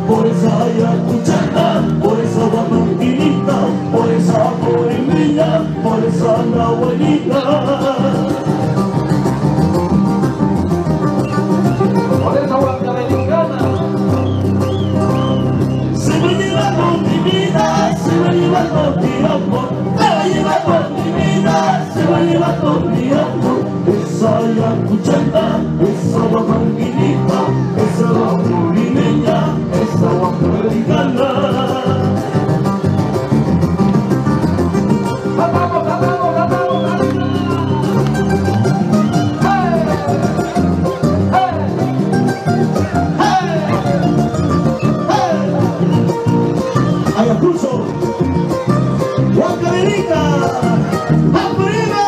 Por esa yacuchana, por esa guamantinita, por esa morimilla, por esa nahuelita. Por esa guacamericana. Se va llevando mi vida, se va llevando mi amor, se va llevando mi vida, se va llevando mi amor. Esa yacuchana, esa guamantinita, esa morimeña, esa guacamericana. Ayacucho, Guacamerita, ¡arriba!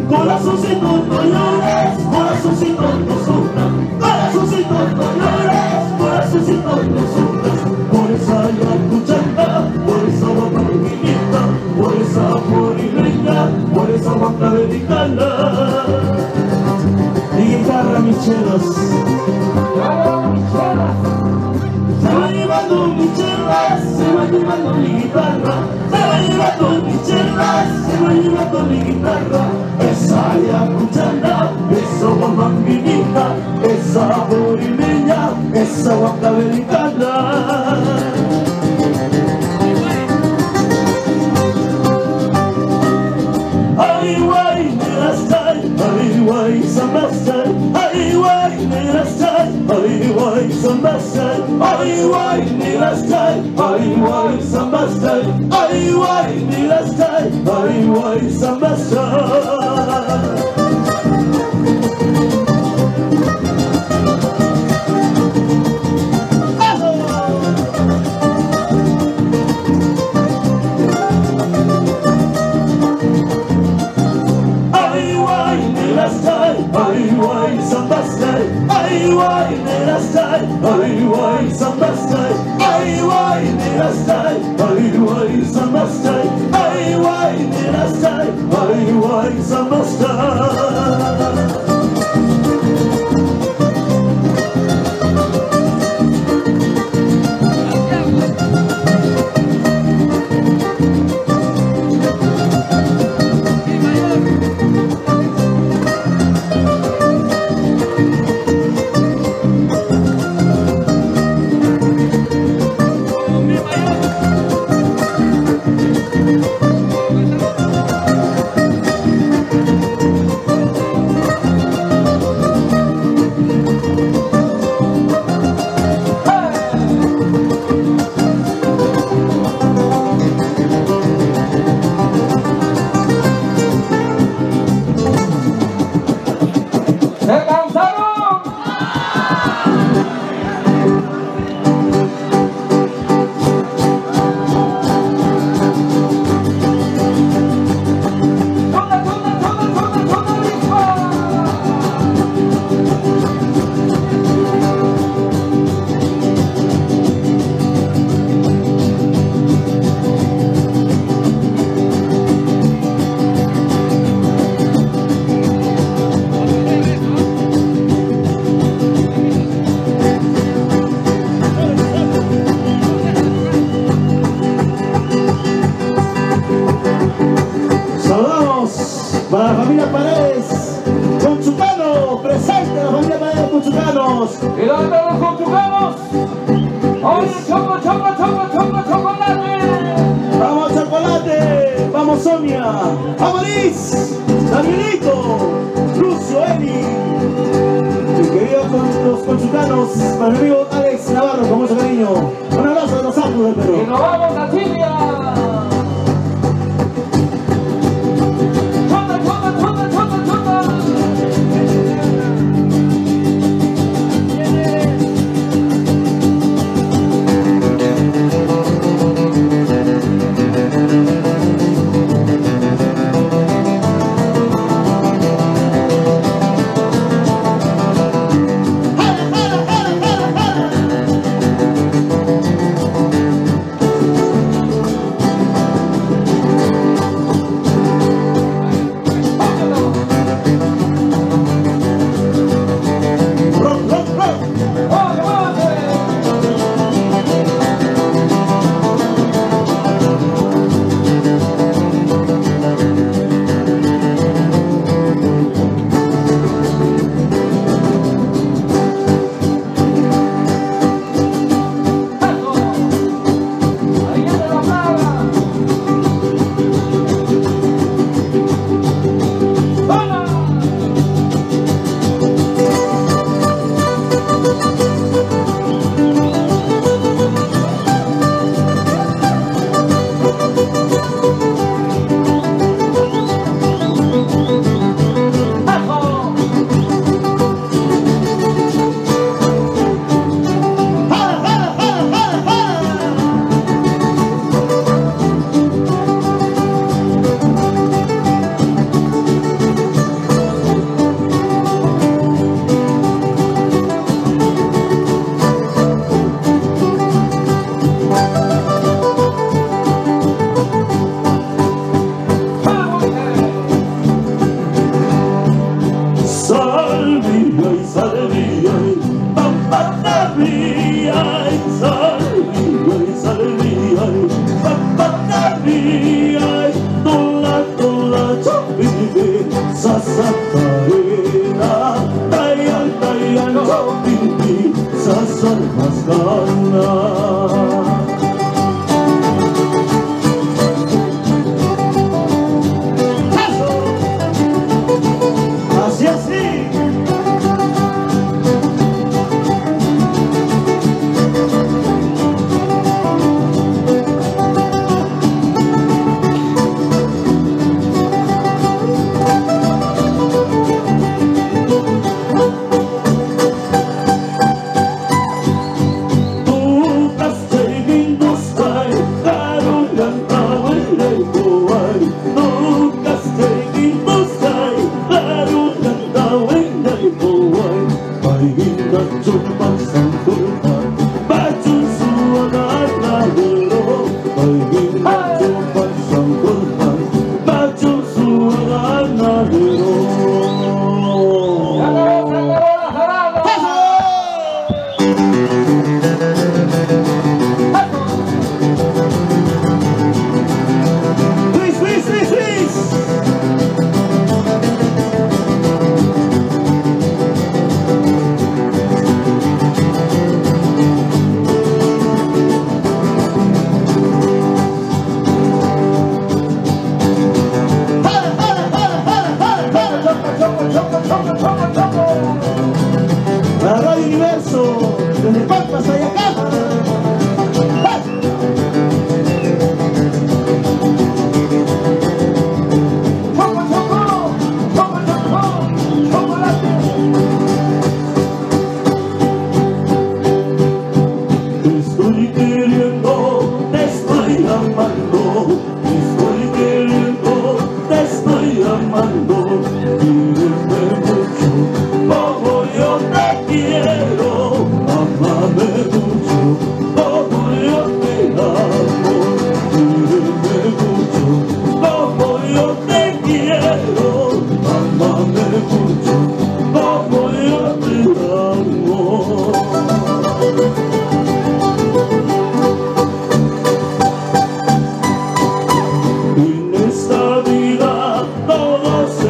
Corazoncito no llores, corazoncito no sufras, corazoncito no llores, corazoncito no sufras. Por esa yacuchana, por esa guapanguinita, por esa morimeña, por esa guacamericana. Y guitarra michelas, se va llevando michelas, se va llevando mi guitarra, se va llevando michelas, se va llevando mi guitarra. Esa yacuchana, esa guamanguinita, esa morimeña, esa guacamericana. Ay, guay, negra style, ay, guay, samba style, ay, guay, negra style, ay, guay, samba style, ay, guay, negra style, ay, guay, samba style, ay, guay, negra style, ay, guay, samba style. Ay, guay, samba style, ay, guay, negra style, ay, guay, samba style, ay, guay, negra style, ay, guay, samba style, ay, guay, negra style, ay, guay, samba style. Para la familia Paredes, Conchucano, presente la familia Paredes, Conchucanos. ¿Y dónde están los conchucanos? ¡Oye, chocolate! Vamos Chocolate, vamos Sonia, vamos Liz, Danielito, Lucio, Eli. Y queridos los conchucanos, para mi amigo Alex Navarro, con mucho cariño. Un abrazo de los santos del Perú. ¡Y nos vamos a Silvia! En esta vida todo se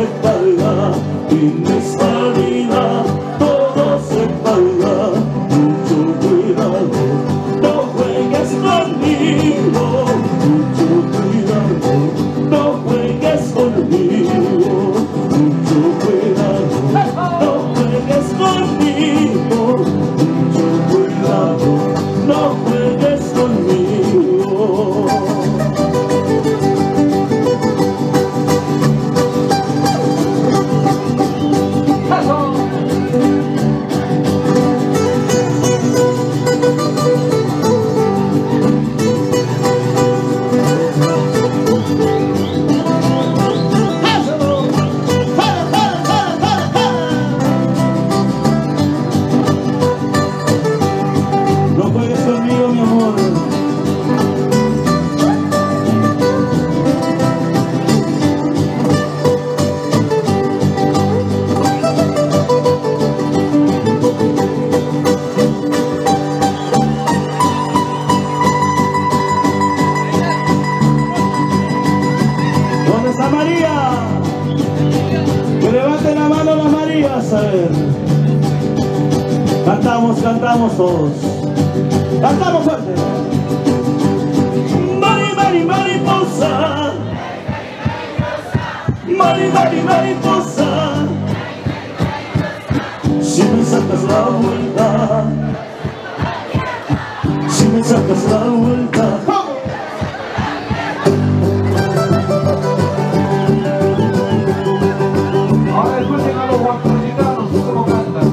vas a ver. Cantamos, cantamos todos. Cantamos fuerte. Mari, mari, mariposa. Mari, mari, mariposa. Si me sacas la vuelta, si me sacas la vuelta. Ahora escuchen a los guapolitanos cómo cantan.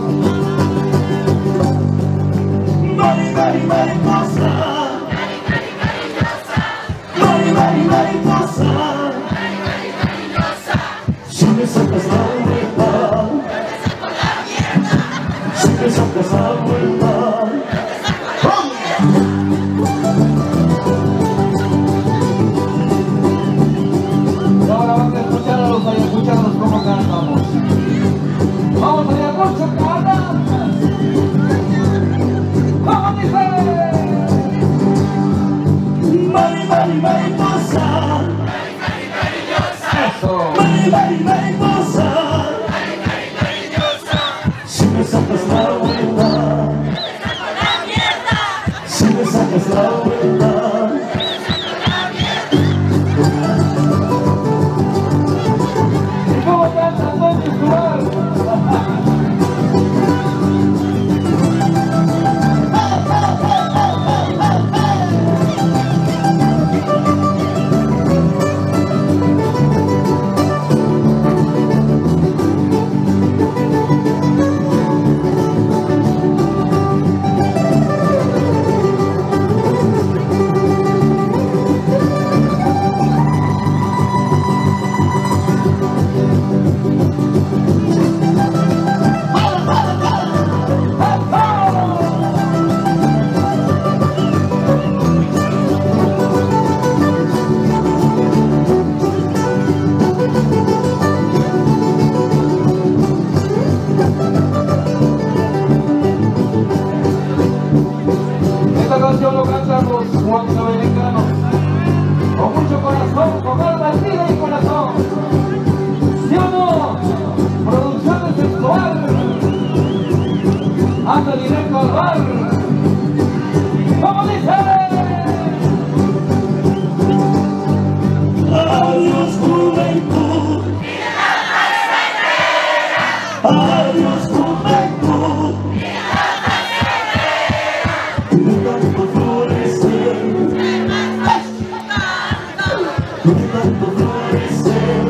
Mari, mari, mariposa. Mari, mari, mariposa. Si me sacas la vuelta, si me sacas la vuelta. Y ahora van a escuchar a los ayacuchanos cómo cantamos. Vamos Ayacucho, canta. ¡Vamos, dice! Mari, mari, mariposa. Eso. Mari, mari, mariposa. Si me sacas la vuelta, si me sacas la vuelta. ¿Y cómo cantan Don Cristóbal? Esta canción lo cantan los guatemaltecanos con mucho corazón, con alma, vida y corazón. ¿Sí o no? Producciones sexual. Anda directo al bar. ¿Cómo dice? Adiós juventud, adiós juventud, de tanto florecer, de tanto florecer.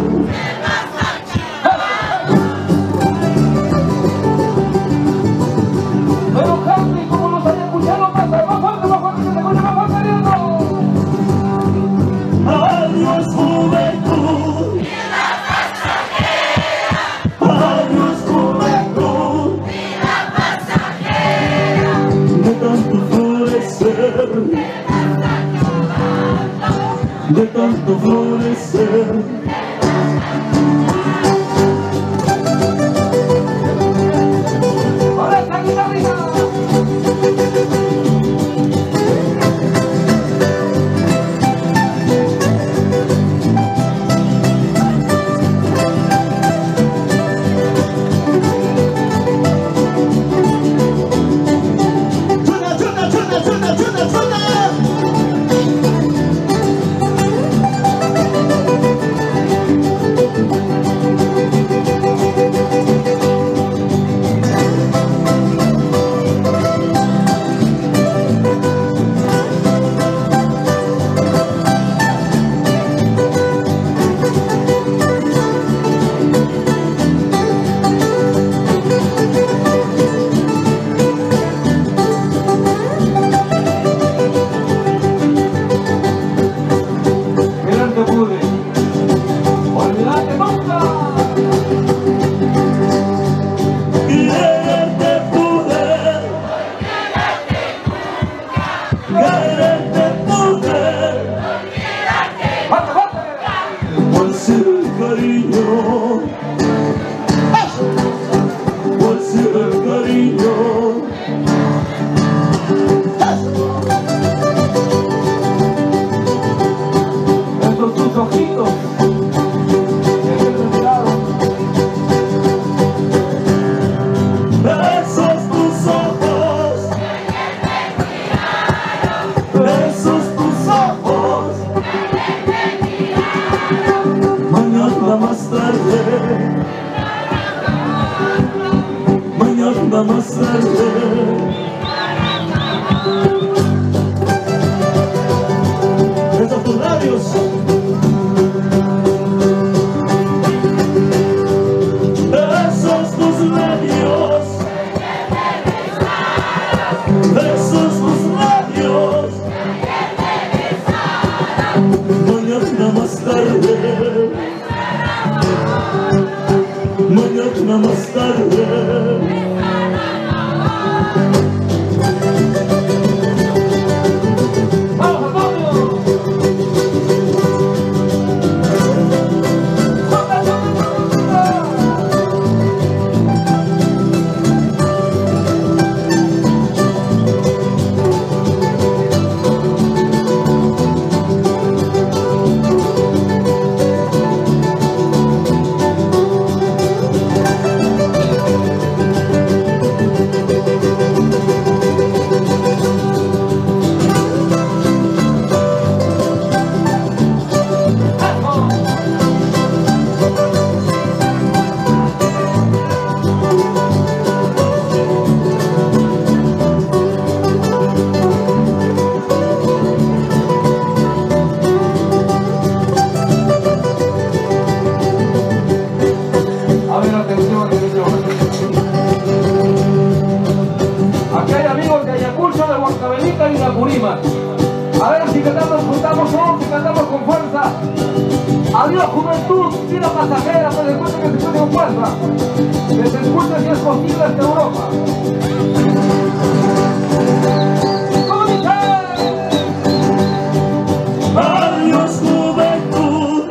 Pero cante como los ayacuchanos, más fuerte, que se escucha más fuerte, Dios. Adiós juventud, adiós juventud, de tanto florecer, de tanto florecer. Ahora esta guitarrita. Chuna, chuna, chuna, chuna, chuna, chuna. Quererte pude, olvidarte nunca. Quererte pude, quererte pude, ¡Fuerte, fuerte! por ser el cariño, por ser el cariño. Estos tus ojitos que se retiraron. tarde, mañana más tarde. Besa tus labios. Besos tus labios. Besos tus labios. Mañana más tarde. Mañana más tarde. A ver si cantamos, juntamos todos y cantamos con fuerza. Adiós juventud, vida pasajera, pues escuchen que se escuche con fuerza. Que se escuche si es posible hasta Europa. ¿Cómo dice? Adiós juventud.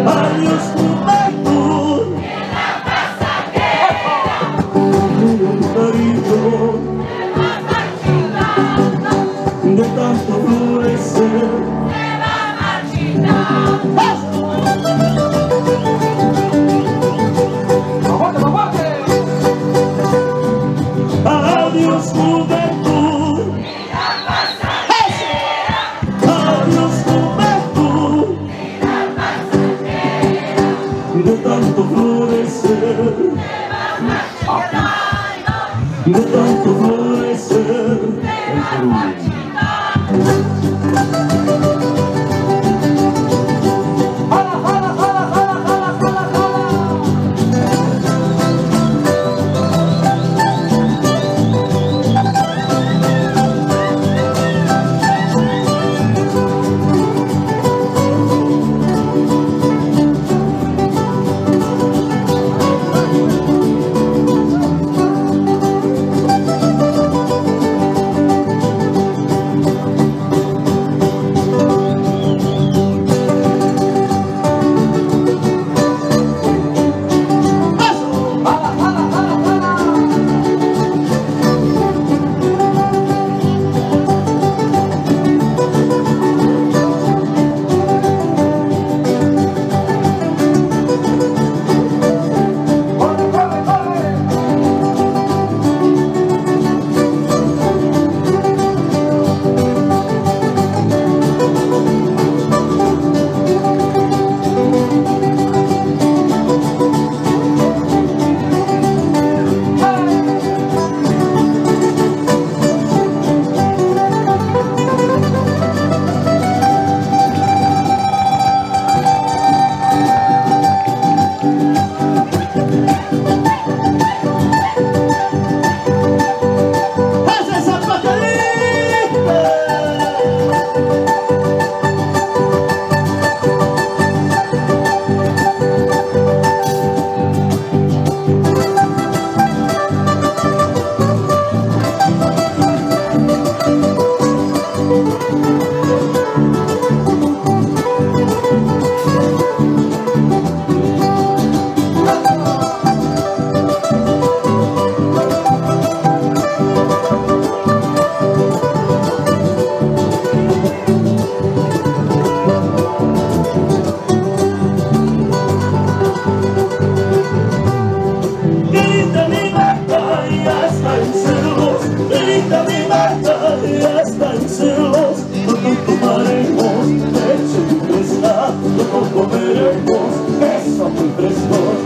Adiós juventud. De tanto florecer, adiós juventud, adiós juventud, de frescos.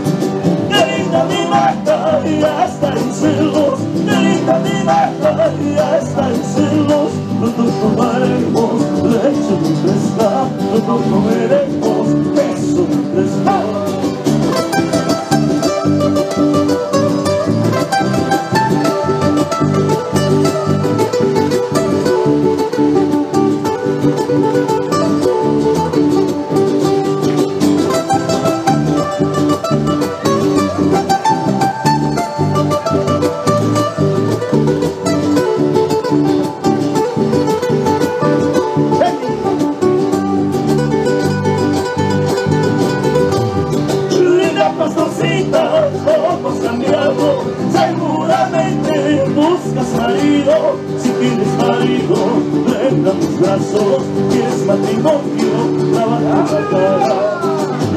Qué linda mi vaca, ya está en celos. Qué linda mi vaca, ya está en celos. Pronto tomaremos leche muy fresca, pronto comeremos queso muy fresco. Pastorcita, ojos cambiados, seguramente buscas marido. Si tienes marido, ven a mis brazos. ¿Quieres matrimonio? Trabaja la cara.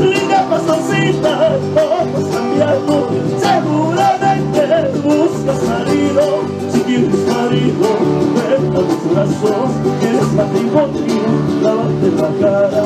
Linda pastorcita, ojos cambiados, seguramente buscas marido. Si tienes marido, ven a mis brazos. ¿Quieres matrimonio? Lávate la cara.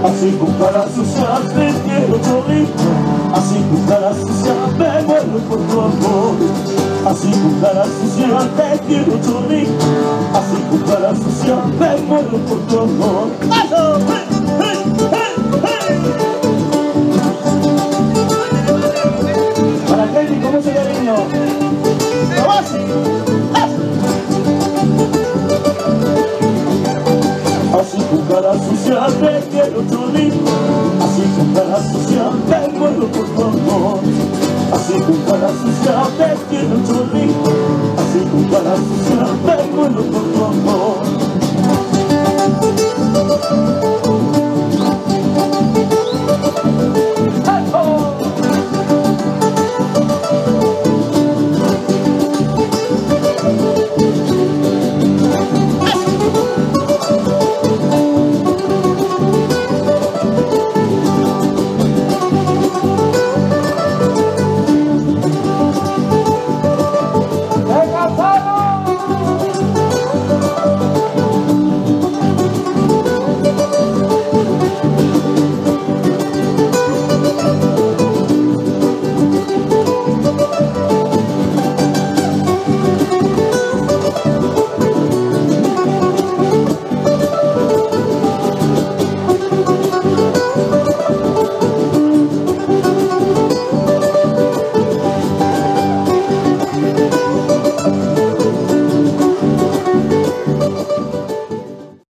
Así con cara sucia te quiero chorrito, así con cara sucia me muero por tu amor. Así con cara sucia te quiero chorrito, así con cara sucia me muero por tu amor. ¡Eso! ¡Hey, hey, hey, hey! Para Kenny, ¿cómo se cariño? ¡Lo así! Así con cara sucia te quiero chorrito, así con cara sucia me muero por tu amor. Así con cara sucia te quiero chorrito,